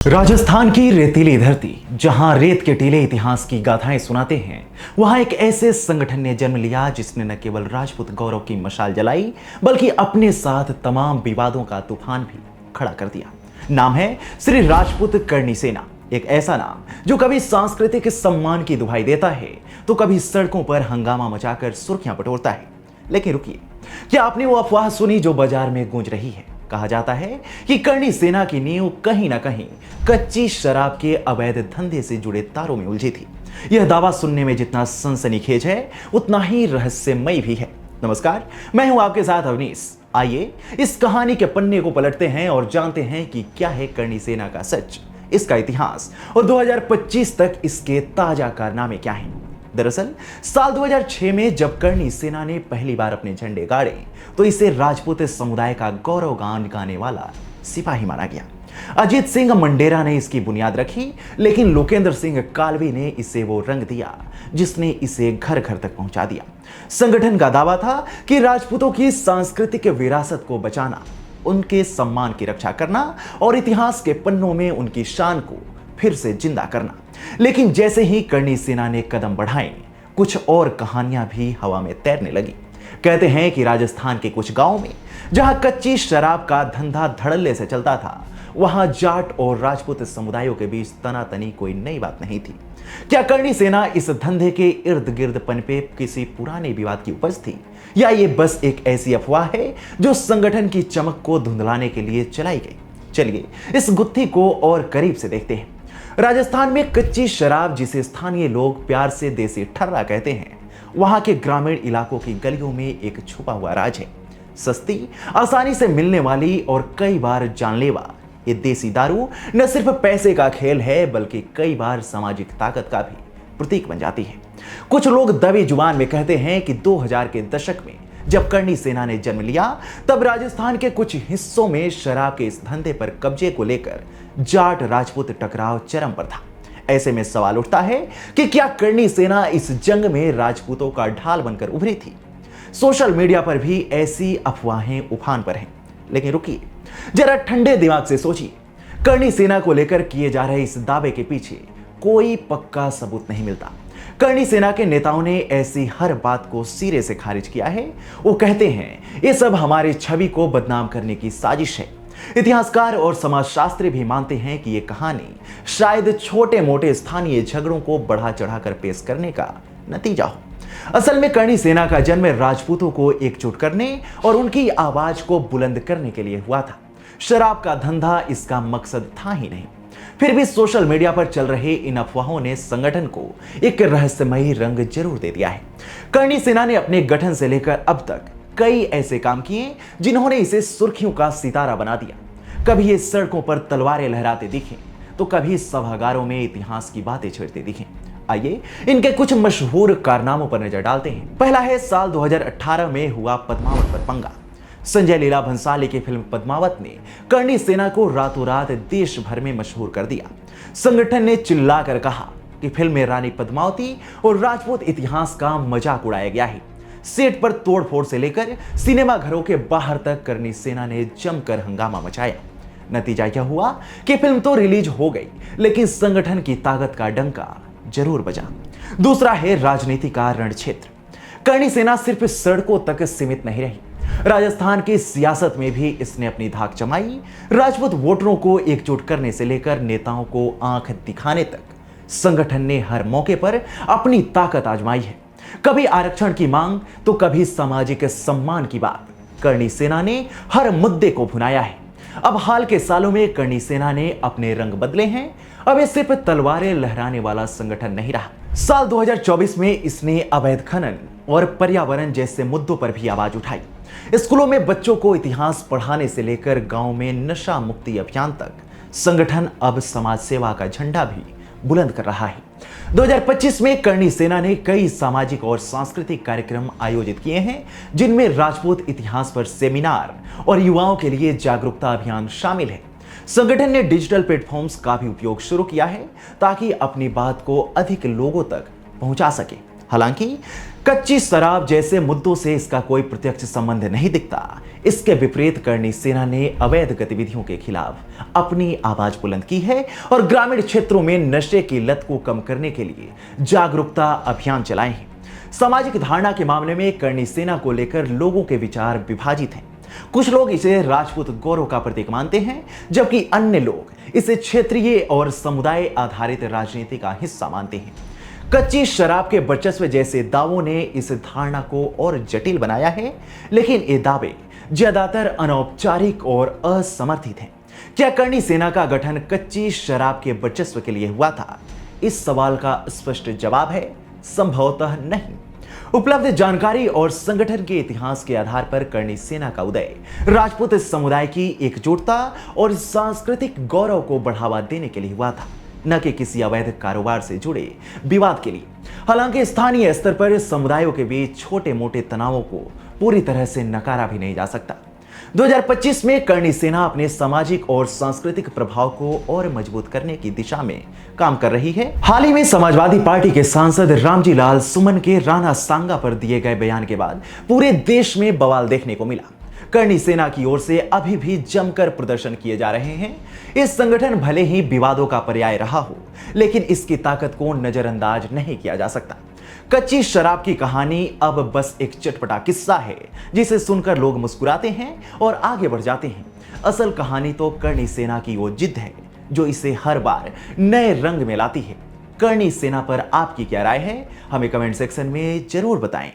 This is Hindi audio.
राजस्थान की रेतीली धरती, जहां रेत के टीले इतिहास की गाथाएं सुनाते हैं, वहां एक ऐसे संगठन ने जन्म लिया जिसने न केवल राजपूत गौरव की मशाल जलाई, बल्कि अपने साथ तमाम विवादों का तूफान भी खड़ा कर दिया। नाम है श्री राजपूत करणी सेना। एक ऐसा नाम जो कभी सांस्कृतिक सम्मान की दुहाई देता है तो कभी सड़कों पर हंगामा मचाकर सुर्खियां बटोरता है। लेकिन रुकिए, क्या आपने वो अफवाह सुनी जो बाजार में गूंज रही है? कहा जाता है कि करणी सेना की नींव कहीं ना कहीं कच्ची शराब के अवैध धंधे से जुड़े तारों में उलझी थी। यह दावा सुनने में जितना सनसनीखेज है, उतना ही रहस्यमय भी है। नमस्कार, मैं हूं आपके साथ अवनीश। आइए इस कहानी के पन्ने को पलटते हैं और जानते हैं कि क्या है करणी सेना का सच, इसका इतिहास और 2025 तक इसके ताजा कारनामे क्या हैं। दरअसल साल 2006 में जब करणी सेना ने पहली बार अपने झंडे गाड़े तो इसे राजपूत समुदाय का गौरव गान गाने वाला सिपाही माना गया। अजीत सिंह मंडेरा ने इसकी बुनियाद रखी, लेकिन लोकेंद्र सिंह कालवी ने इसे वो रंग दिया जिसने इसे घर घर तक पहुंचा दिया। संगठन का दावा था कि राजपूतों की सांस्कृतिक विरासत को बचाना, उनके सम्मान की रक्षा करना और इतिहास के पन्नों में उनकी शान को फिर से जिंदा करना। लेकिन जैसे ही करणी सेना ने कदम बढ़ाए, कुछ और कहानियां भी हवा में तैरने लगी। कहते हैं कि राजस्थान के कुछ गांवों में जहां कच्ची शराब का धंधा धड़ल्ले से चलता था, वहां जाट और राजपूत समुदायों के बीच तनातनी कोई नई बात नहीं थी। क्या करणी सेना इस धंधे के इर्द गिर्द पनपे किसी पुराने विवाद की उपज थी, या ये बस एक ऐसी अफवाह है जो संगठन की चमक को धुंधलाने के लिए चलाई गई? चलिए इस गुत्थी को और करीब से देखते हैं। राजस्थान में कच्ची शराब, जिसे स्थानीय लोग प्यार से देसी ठर्रा कहते हैं, वहां के ग्रामीण इलाकों की गलियों में एक छुपा हुआ राज है। सस्ती, आसानी से मिलने वाली और कई बार जानलेवा ये देसी दारू न सिर्फ पैसे का खेल है, बल्कि कई बार सामाजिक ताकत का भी प्रतीक बन जाती है। कुछ लोग दबी जुबान में कहते हैं कि 2000 के दशक में जब करणी सेना ने जन्म लिया, तब राजस्थान के कुछ हिस्सों में शराब के इस धंधे पर कब्जे को लेकर जाट राजपूत टकराव चरम पर था। ऐसे में सवाल उठता है कि क्या करणी सेना इस जंग में राजपूतों का ढाल बनकर उभरी थी? सोशल मीडिया पर भी ऐसी अफवाहें उफान पर हैं। लेकिन रुकिए, जरा ठंडे दिमाग से सोचिए। करणी सेना को लेकर किए जा रहे इस दावे के पीछे कोई पक्का सबूत नहीं मिलता। करणी सेना के नेताओं ने ऐसी हर बात को सिरे से खारिज किया है। वो कहते हैं ये सब हमारी छवि को बदनाम करने की साजिश है। इतिहासकार और समाजशास्त्री भी मानते हैं कि ये कहानी शायद छोटे मोटे स्थानीय झगड़ों को बढ़ा चढ़ाकर पेश करने का नतीजा हो। असल में करणी सेना का जन्म राजपूतों को एकजुट करने और उनकी आवाज को बुलंद करने के लिए हुआ था। शराब का धंधा इसका मकसद था ही नहीं। फिर भी सोशल मीडिया पर चल रहे इन अफवाहों ने संगठन को एक रहस्यमयी रंग जरूर दे दिया है। करणी सेना ने अपने गठन से लेकर अब तक कई ऐसे काम किए जिन्होंने इसे सुर्खियों का सितारा बना दिया। कभी ये सड़कों पर तलवारें लहराते दिखे, तो कभी सभागारों में इतिहास की बातें छेड़ते दिखे। आइए इनके कुछ मशहूर कारनामों पर नजर डालते हैं। पहला है साल 2018 में हुआ पद्मावत पर पंगा। संजय लीला भंसाली की फिल्म पद्मावत ने करणी सेना को रातों रात देश भर में मशहूर कर दिया। संगठन ने चिल्लाकर कहा कि फिल्म में रानी पद्मावती और राजपूत इतिहास का मजाक उड़ाया गया है। सेट पर तोड़फोड़ से लेकर सिनेमा घरों के बाहर तक करणी सेना ने जमकर हंगामा मचाया। नतीजा क्या हुआ कि फिल्म तो रिलीज हो गई, लेकिन संगठन की ताकत का डंका जरूर बजा। दूसरा है राजनीति का रण क्षेत्र। करणी सेना सिर्फ सड़कों तक सीमित नहीं रही, राजस्थान की सियासत में भी इसने अपनी धाक जमाई। राजपूत वोटरों को एकजुट करने से लेकर नेताओं को आंख दिखाने तक संगठन ने हर मौके पर अपनी ताकत आजमाई है। कभी आरक्षण की मांग, तो कभी सामाजिक सम्मान की बात। करणी सेना ने हर मुद्दे को भुनाया है। अब हाल के सालों में करणी सेना ने अपने रंग बदले हैं। अब ये सिर्फ तलवारें लहराने वाला संगठन नहीं रहा। साल 2024 में इसने अवैध खनन और पर्यावरण जैसे मुद्दों पर भी आवाज उठाई। स्कूलों में बच्चों को इतिहास पढ़ाने से लेकर गांव में नशा मुक्ति अभियान तक संगठन अब समाज सेवा का झंडा भी बुलंद कर रहा है। 2025 में करणी सेना ने कई सामाजिक और सांस्कृतिक कार्यक्रम आयोजित किए हैं, जिनमें राजपूत इतिहास पर सेमिनार और युवाओं के लिए जागरूकता अभियान शामिल है। संगठन ने डिजिटल प्लेटफॉर्म्स का भी उपयोग शुरू किया है ताकि अपनी बात को अधिक लोगों तक पहुंचा सके। हालांकि कच्ची शराब जैसे मुद्दों से इसका कोई प्रत्यक्ष संबंध नहीं दिखता। इसके विपरीत करणी सेना ने अवैध गतिविधियों के खिलाफ अपनी आवाज बुलंद की है और ग्रामीण क्षेत्रों में नशे की लत को कम करने के लिए जागरूकता अभियान चलाए हैं। सामाजिक धारणा के मामले में करणी सेना को लेकर लोगों के विचार विभाजित हैं। कुछ लोग इसे राजपूत गौरव का प्रतीक मानते हैं, जबकि अन्य लोग इसे क्षेत्रीय और समुदाय आधारित राजनीति का हिस्सा मानते हैं। कच्ची शराब के वर्चस्व जैसे दावों ने इस धारणा को और जटिल बनाया है, लेकिन ये दावे ज्यादातर अनौपचारिक और असमर्थित हैं। क्या करणी सेना का गठन कच्ची शराब के वर्चस्व के लिए हुआ था? इस सवाल का स्पष्ट जवाब है संभवतः नहीं। उपलब्ध जानकारी और संगठन के इतिहास के आधार पर करणी सेना का उदय राजपूत समुदाय की एकजुटता और सांस्कृतिक गौरव को बढ़ावा देने के लिए हुआ था, न कि किसी अवैध कारोबार से जुड़े विवाद के लिए। हालांकि स्थानीय स्तर पर समुदायों के बीच छोटे मोटे तनावों को पूरी तरह से नकारा भी नहीं जा सकता। 2025 में करणी सेना अपने सामाजिक और सांस्कृतिक प्रभाव को और मजबूत करने की दिशा में काम कर रही है। हाल ही में समाजवादी पार्टी के सांसद रामजी लाल सुमन के राणा सांगा पर दिए गए बयान के बाद पूरे देश में बवाल देखने को मिला। करणी सेना की ओर से अभी भी जमकर प्रदर्शन किए जा रहे हैं। इस संगठन भले ही विवादों का पर्याय रहा हो, लेकिन इसकी ताकत को नजरअंदाज नहीं किया जा सकता। कच्ची शराब की कहानी अब बस एक चटपटा किस्सा है जिसे सुनकर लोग मुस्कुराते हैं और आगे बढ़ जाते हैं। असल कहानी तो करणी सेना की वो जिद है जो इसे हर बार नए रंग में लाती है। करणी सेना पर आपकी क्या राय है? हमें कमेंट सेक्शन में जरूर बताएं।